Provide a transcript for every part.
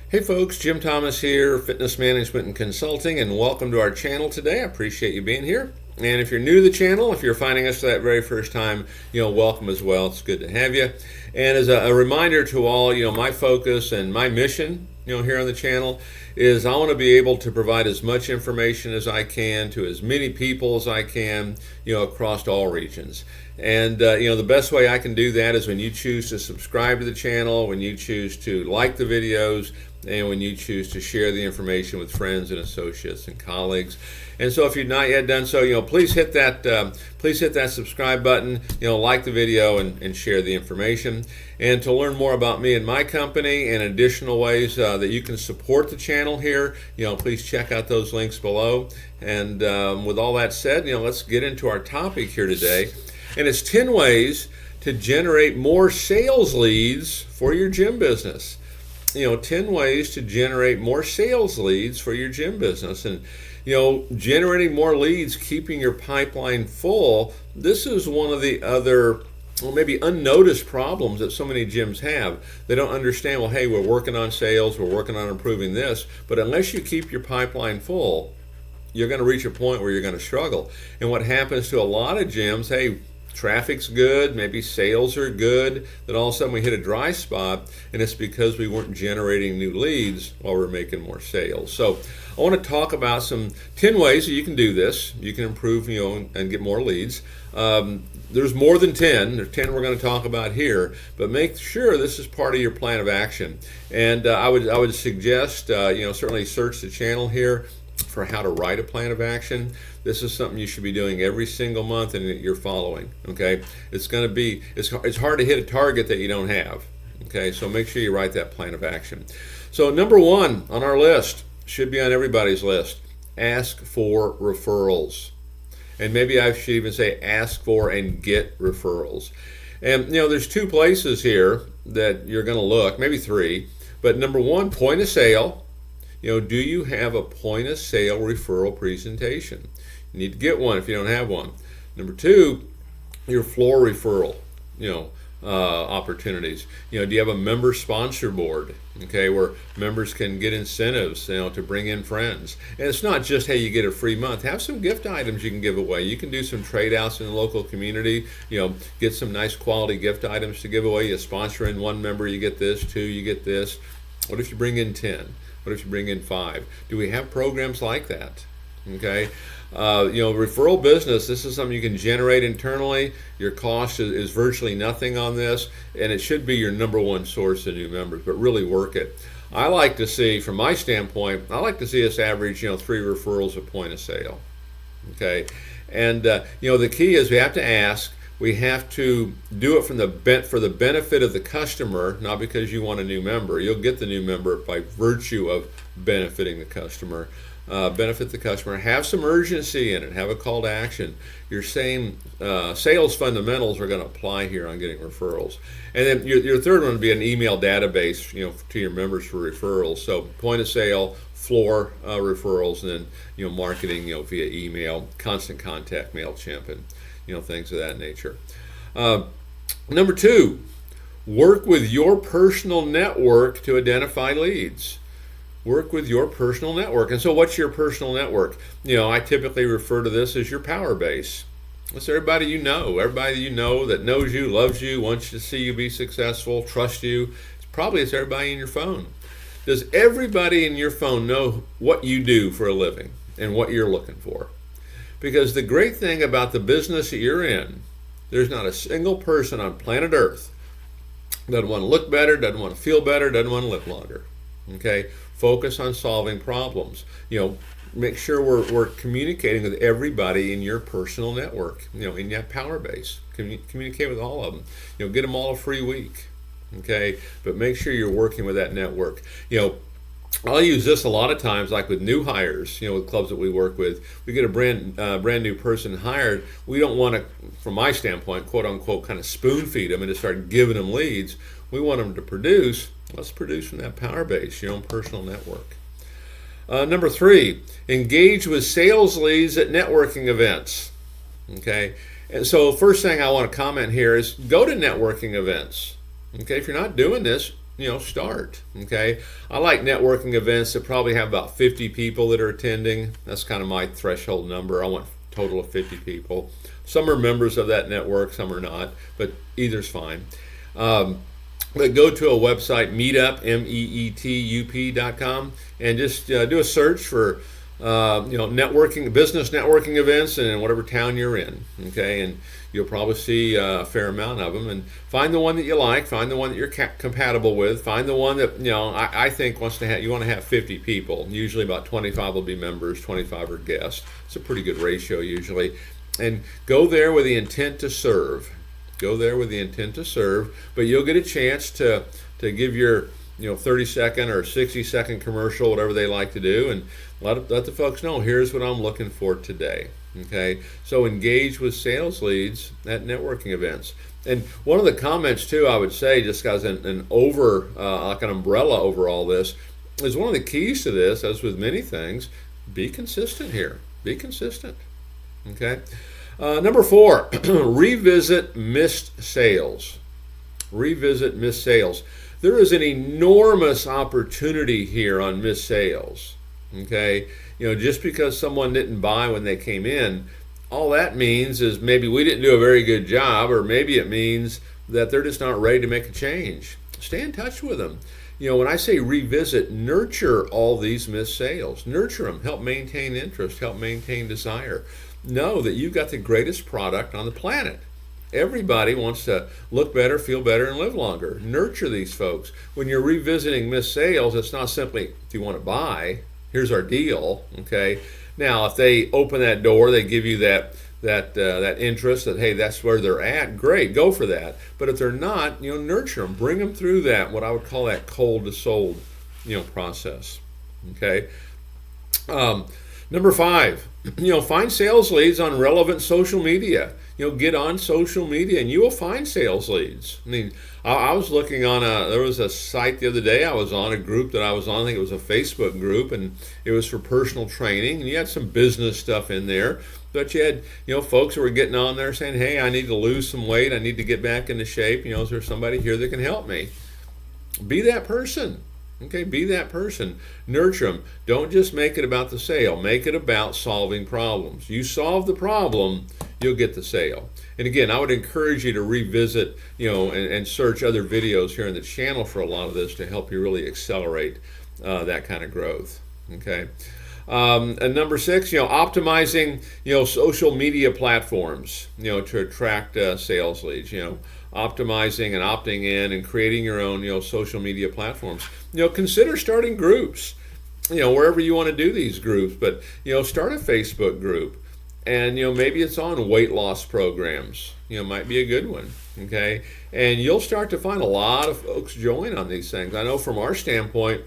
Hey folks, Jim Thomas here, Fitness Management and Consulting, and welcome to our channel today. I appreciate you being here. And if you're new to the channel, if you're finding us for that very first time, welcome as well. It's good to have you. And as a reminder to all, my focus and my mission, here on the channel is I want to be able to provide as much information as I can to as many people as I can, across all regions. And the best way I can do that is when you choose to subscribe to the channel, when you choose to like the videos, and when you choose to share the information with friends and associates and colleagues. And so if you've not yet done so, please hit that subscribe button, like the video and share the information. And to learn more about me and my company and additional ways that you can support the channel here, please check out those links below. And with all that said, let's get into our topic here today. And it's 10 ways to generate more sales leads for your gym business. 10 ways to generate more sales leads for your gym business. And generating more leads, keeping your pipeline full, this is one of the other, maybe unnoticed problems that so many gyms have. They don't understand, well, hey, we're working on sales, we're working on improving this, but unless you keep your pipeline full, you're going to reach a point where you're going to struggle. And what happens to a lot of gyms, hey, traffic's good, maybe sales are good, then all of a sudden we hit a dry spot, and it's because we weren't generating new leads while we're making more sales. So I want to talk about some 10 ways that you can do this. You can improve, and get more leads. There's more than 10. There's 10 we're going to talk about here, but make sure this is part of your plan of action. And I would suggest, certainly search the channel here for how to write a plan of action. This is something you should be doing every single month and that you're following. Okay, it's hard to hit a target that you don't have. Okay, so make sure you write that plan of action. So number one on our list, should be on everybody's list, ask for referrals. And maybe I should even say ask for and get referrals. And there's two places here that you're going to look, maybe three, but number one, point of sale. Do you have a point of sale referral presentation? You need to get one if you don't have one. Number two, your floor referral, opportunities. Do you have a member sponsor board, okay, where members can get incentives, to bring in friends? And it's not just, hey, you get a free month. Have some gift items you can give away. You can do some trade outs in the local community, get some nice quality gift items to give away. You sponsor in one member, you get this, two, you get this. What if you bring in 10? What if you bring in 5? Do we have programs like that? Okay, referral business, this is something you can generate internally. Your cost is virtually nothing on this, and it should be your number one source of new members, but really work it. I like to see, from my standpoint, I like to see us average, 3 referrals at point of sale. Okay, and the key is we have to ask. We have to do it for the benefit of the customer, not because you want a new member. You'll get the new member by virtue of benefiting the customer. Benefit the customer. Have some urgency in it. Have a call to action. Your same sales fundamentals are going to apply here on getting referrals. And then your third one would be an email database, to your members for referrals. So point of sale, floor referrals, and then marketing, via email, constant contact, MailChimp, and things of that nature. Number two, work with your personal network to identify leads. Work with your personal network. And so what's your personal network? I typically refer to this as your power base. It's everybody you know that knows you, loves you, wants to see you be successful, trusts you. It's everybody in your phone. Does everybody in your phone know what you do for a living and what you're looking for? Because the great thing about the business that you're in, there's not a single person on planet Earth that doesn't want to look better, doesn't want to feel better, doesn't want to live longer. Okay? Focus on solving problems. Make sure we're communicating with everybody in your personal network, in that power base. Communicate with all of them. Get them all a free week. Okay? But make sure you're working with that network. I'll use this a lot of times, like with new hires, with clubs that we work with. We get a brand new person hired. We don't want to, from my standpoint, quote unquote, kind of spoon feed them and just start giving them leads. We want them to produce. Let's produce from that power base, your own personal network. Number 3, engage with sales leads at networking events. Okay, and so first thing I want to comment here is go to networking events. Okay, if you're not doing this, start. Okay, I like networking events that probably have about 50 people that are attending. That's kind of my threshold number. I want a total of 50 people. Some are members of that network, some are not, but either's fine. But go to a website, meetup, meetup.com, and just do a search for networking, business networking events in whatever town you're in. Okay, and you'll probably see a fair amount of them. And find the one that you like, find the one that you're compatible with, find the one that I think you want to have 50 people. Usually about 25 will be members, 25 are guests. It's a pretty good ratio usually. And go there with the intent to serve. Go there with the intent to serve, but you'll get a chance to give your 30-second or 60-second commercial, whatever they like to do, and let the folks know, here's what I'm looking for today. Okay, so engage with sales leads at networking events. And one of the comments too, I would say, just as like an umbrella over all this, is one of the keys to this, as with many things, be consistent here. Be consistent. Okay. Number 4, revisit missed sales. Revisit missed sales. There is an enormous opportunity here on missed sales. Okay, just because someone didn't buy when they came in, all that means is maybe we didn't do a very good job, or maybe it means that they're just not ready to make a change. Stay in touch with them. When I say revisit, nurture all these missed sales. Nurture them. Help maintain interest. Help maintain desire. Know that you've got the greatest product on the planet. Everybody wants to look better, feel better, and live longer. Nurture these folks. When you're revisiting missed sales, it's not simply, do you want to buy? Here's our deal. Okay. Now, if they open that door, they give you that interest that, hey, that's where they're at. Great, go for that. But if they're not, nurture them. Bring them through that, what I would call that cold to sold, process. Okay. Number 5, find sales leads on relevant social media. Get on social media and you will find sales leads. I mean, I was looking on there was a site the other day I was on, a group that I was on, I think it was a Facebook group, and it was for personal training, and you had some business stuff in there, but you had, folks who were getting on there saying, hey, I need to lose some weight, I need to get back into shape, is there somebody here that can help me? Be that person. Okay, be that person. Nurture them. Don't just make it about the sale. Make it about solving problems. You solve the problem, you'll get the sale. And again, I would encourage you to revisit, and search other videos here in the channel for a lot of this to help you really accelerate that kind of growth. Okay. And number 6, optimizing, social media platforms, to attract sales leads, optimizing and opting in and creating your own, social media platforms. Consider starting groups, wherever you want to do these groups, but, start a Facebook group, and, maybe it's on weight loss programs, might be a good one. Okay. And you'll start to find a lot of folks join on these things. I know from our standpoint,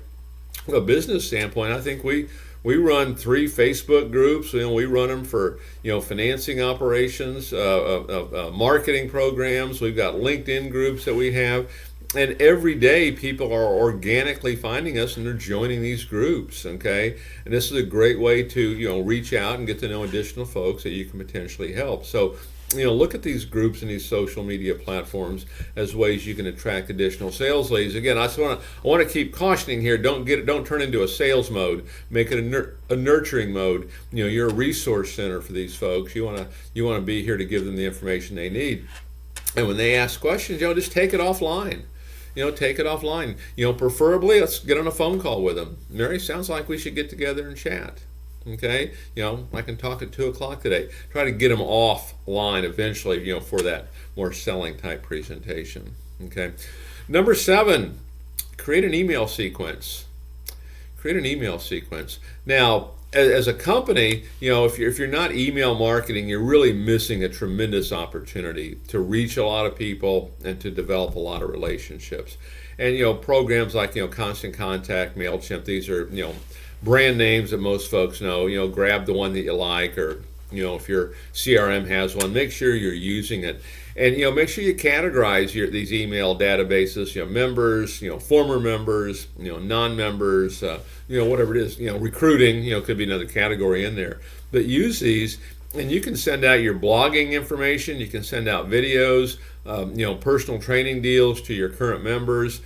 a business standpoint, I think we run 3 Facebook groups. We run them for financing operations, marketing programs. We've got LinkedIn groups that we have, and every day people are organically finding us and they're joining these groups. Okay, and this is a great way to reach out and get to know additional folks that you can potentially help. So look at these groups and these social media platforms as ways you can attract additional sales leads. Again, I want to keep cautioning here. Don't turn into a sales mode. Make it a nurturing mode. You're a resource center for these folks. You want to be here to give them the information they need. And when they ask questions, just take it offline. Take it offline. Preferably, let's get on a phone call with them. Mary, sounds like we should get together and chat. Okay, I can talk at 2 o'clock today. Try to get them offline eventually, for that more selling type presentation. Okay. Number 7, create an email sequence. Create an email sequence. Now, as a company, if you're not email marketing, you're really missing a tremendous opportunity to reach a lot of people and to develop a lot of relationships. And programs like Constant Contact, MailChimp, these are brand names that most folks know. Grab the one that you like, or if your CRM has one, make sure you're using it, and make sure you categorize these email databases. Members, former members, non-members, whatever it is. Recruiting, could be another category in there. But use these, and you can send out your blogging information. You can send out videos, personal training deals to your current members.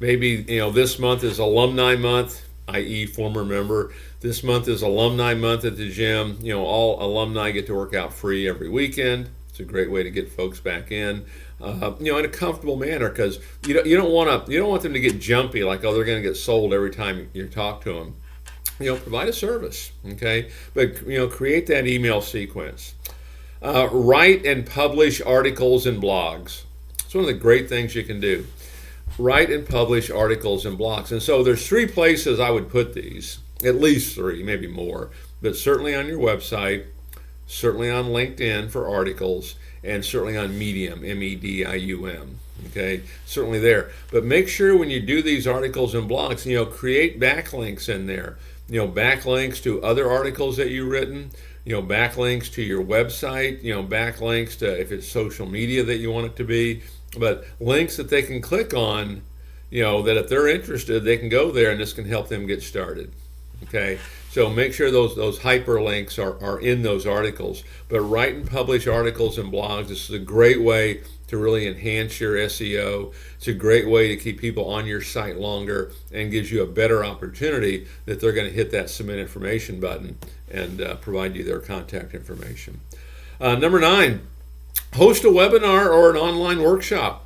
Maybe this month is alumni month, i.e. former member. This month is alumni month at the gym. All alumni get to work out free every weekend. It's a great way to get folks back in, in a comfortable manner, because you don't want them to get jumpy, like, oh, they're going to get sold every time you talk to them. Provide a service, okay? But create that email sequence. Write and publish articles and blogs. It's one of the great things you can do. Write and publish articles and blogs. And so there's 3 places I would put these, at least 3, maybe more, but certainly on your website, certainly on LinkedIn for articles, and certainly on Medium, Medium, okay, certainly there. But make sure when you do these articles and blogs, create backlinks in there, backlinks to other articles that you've written, backlinks to your website, backlinks to, if it's social media that you want it to be, but links that they can click on, that if they're interested, they can go there and this can help them get started. Okay, so make sure those hyperlinks are in those articles. But write and publish articles and blogs. This is a great way to really enhance your SEO. It's a great way to keep people on your site longer, and gives you a better opportunity that they're going to hit that submit information button and provide you their contact information. Number 9, host a webinar or an online workshop.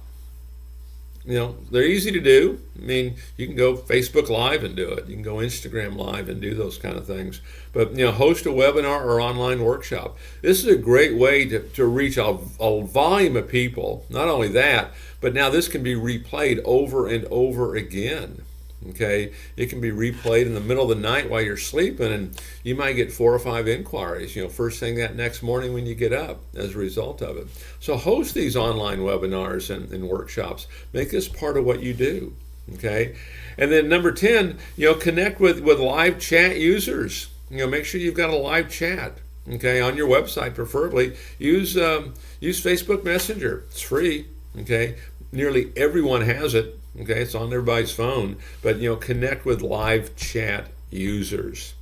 They're easy to do. I mean, you can go Facebook Live and do it. You can go Instagram Live and do those kind of things. But, host a webinar or online workshop. This is a great way to reach a volume of people. Not only that, but now this can be replayed over and over again. Okay, it can be replayed in the middle of the night while you're sleeping, and you might get 4 or 5 inquiries, first thing that next morning when you get up as a result of it. So host these online webinars and workshops. Make this part of what you do. Okay, and then number 10, connect with live chat users. Make sure you've got a live chat. Okay, on your website, preferably use Facebook Messenger. It's free. Okay, nearly everyone has it. Okay, it's on everybody's phone, but connect with live chat users.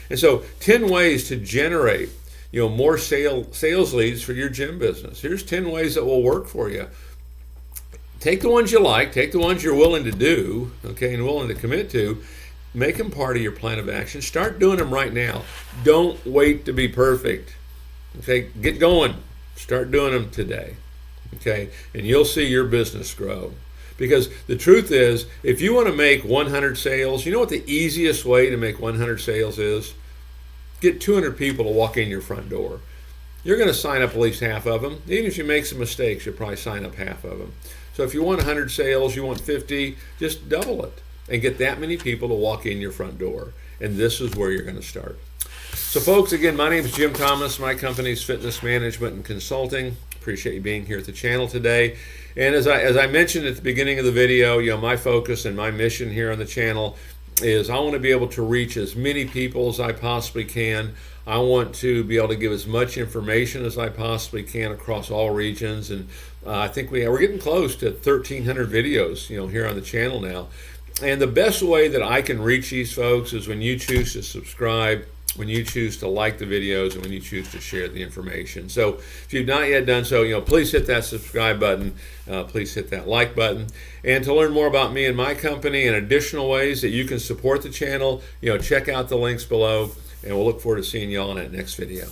And so 10 ways to generate more sales leads for your gym business. Here's 10 ways that will work for you. Take the ones you like, take the ones you're willing to do, okay, and willing to commit to. Make them part of your plan of action. Start doing them right now. Don't wait to be perfect. Okay, get going. Start doing them today. Okay, and you'll see your business grow. Because the truth is, if you want to make 100 sales, you know what the easiest way to make 100 sales is? Get 200 people to walk in your front door. You're going to sign up at least half of them. Even if you make some mistakes, you'll probably sign up half of them. So if you want 100 sales, you want 50, just double it and get that many people to walk in your front door. And this is where you're going to start. So folks, again, my name is Jim Thomas. My company is Fitness Management and Consulting. Appreciate you being here at the channel today. And as I mentioned at the beginning of the video, my focus and my mission here on the channel is I want to be able to reach as many people as I possibly can. I want to be able to give as much information as I possibly can across all regions. And I think we're getting close to 1,300 videos, here on the channel now. And the best way that I can reach these folks is when you choose to subscribe, when you choose to like the videos, and when you choose to share the information. So if you've not yet done so, please hit that subscribe button, please hit that like button. And to learn more about me and my company and additional ways that you can support the channel, check out the links below, and we'll look forward to seeing you all in that next video.